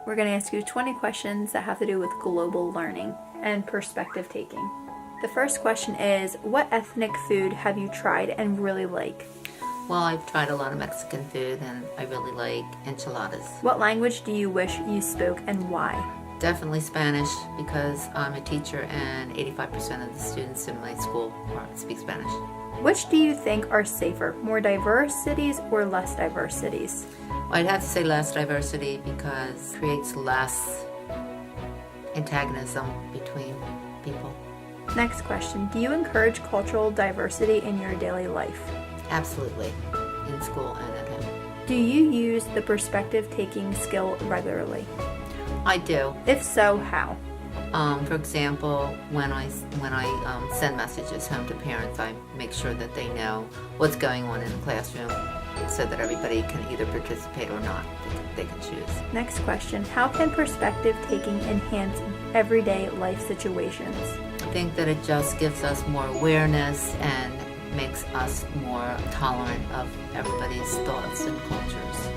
We're going to ask you 20 questions that have to do with global learning and perspective taking. The first question is, what ethnic food have you tried and really like? Well, I've tried a lot of Mexican food and I really like enchiladas. What language do you wish you spoke and why? Definitely Spanish, because I'm a teacher and 85% of the students in my school speak Spanish. Which do you think are safer, more diverse cities or less diverse cities? Well, I'd have to say less diversity because it creates less antagonism between people. Next question, do you encourage cultural diversity in your daily life? Absolutely, in school and at home. Do you use the perspective-taking skill regularly? I do. If so, how? For example, when I send messages home to parents, I make sure that they know what's going on in the classroom so that everybody can either participate or not. They can choose. Next question, how can perspective-taking enhance everyday life situations? I think that it just gives us more awareness and makes us more tolerant of everybody's thoughts and cultures.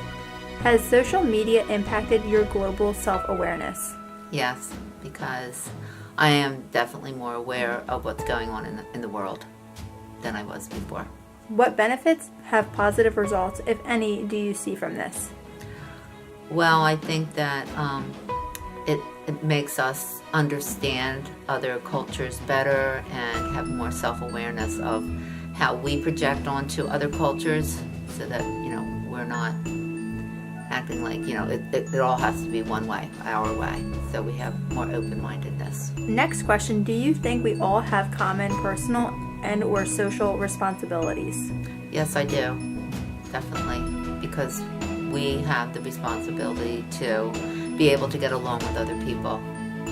Has social media impacted your global self-awareness? Yes, because I am definitely more aware of what's going on in the world than I was before. What benefits have positive results, if any, do you see from this? Well, I think that it makes us understand other cultures better and have more self-awareness of how we project onto other cultures so that, we're not acting like, it all has to be one way, our way. So we have more open-mindedness. Next question, do you think we all have common personal and or social responsibilities? Yes, I do. Definitely. Because we have the responsibility to be able to get along with other people,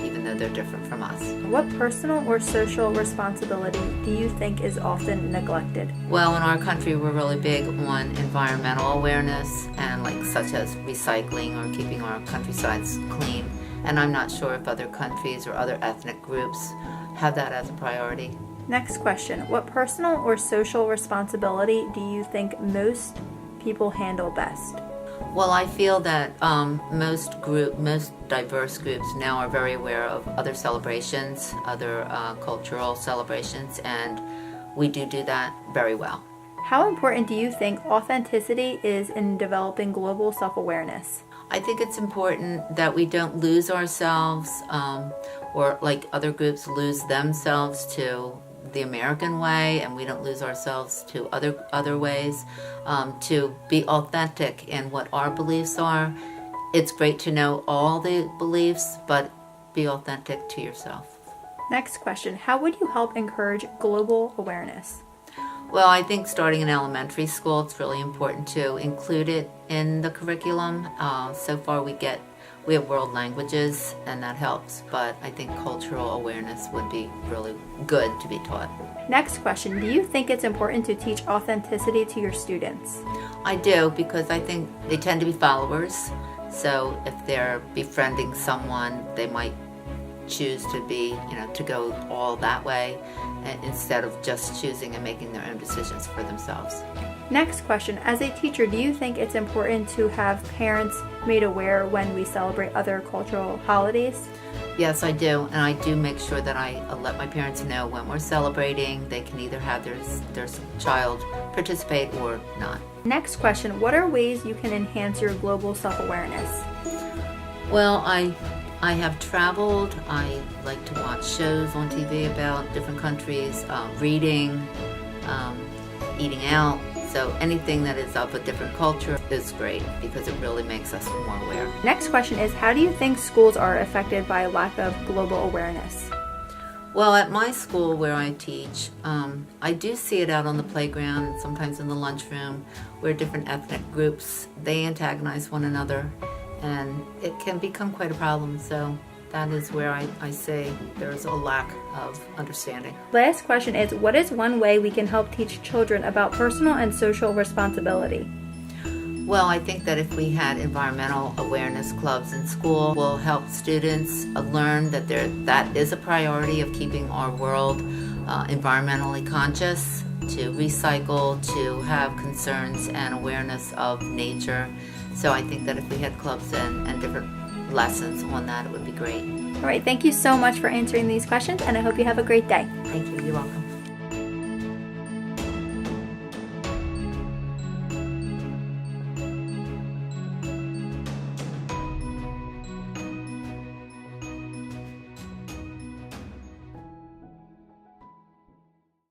even though they're different from us. What personal or social responsibility do you think is often neglected? Well, in our country, we're really big on environmental awareness and such as recycling or keeping our countrysides clean. And I'm not sure if other countries or other ethnic groups have that as a priority. Next question, what personal or social responsibility do you think most people handle best? Well, I feel that most diverse groups now are very aware of other celebrations, other cultural celebrations, and we do that very well. How important do you think authenticity is in developing global self-awareness? I think it's important that we don't lose ourselves or like other groups lose themselves to the American way, and we don't lose ourselves to other ways, to be authentic in what our beliefs are. It's great to know all the beliefs, but be authentic to yourself. Next question, how would you help encourage global awareness? Well, I think starting in elementary school, it's really important to include it in the curriculum. So far we have world languages, and that helps, but I think cultural awareness would be really good to be taught. Next question, do you think it's important to teach authenticity to your students? I do, because I think they tend to be followers, so if they're befriending someone, they might choose to be, to go all that way, instead of just choosing and making their own decisions for themselves. Next question, as a teacher, do you think it's important to have parents made aware when we celebrate other cultural holidays? Yes, I do, and I do make sure that I let my parents know when we're celebrating. They can either have their child participate or not. Next question, what are ways you can enhance your global self-awareness? Well, I have traveled. I like to watch shows on TV about different countries, reading, eating out. So anything that is of a different culture is great because it really makes us more aware. Next question is, how do you think schools are affected by a lack of global awareness? Well, at my school where I teach, I do see it out on the playground and sometimes in the lunchroom where different ethnic groups, they antagonize one another, and it can become quite a problem. So that is where I say there's a lack of understanding. Last question is, what is one way we can help teach children about personal and social responsibility? Well, I think that if we had environmental awareness clubs in school, will help students learn that that is a priority of keeping our world environmentally conscious, to recycle, to have concerns and awareness of nature. So I think that if we had clubs and different lessons on that, it would be great. All right, thank you so much for answering these questions, and I hope you have a great day. Thank you. You're welcome.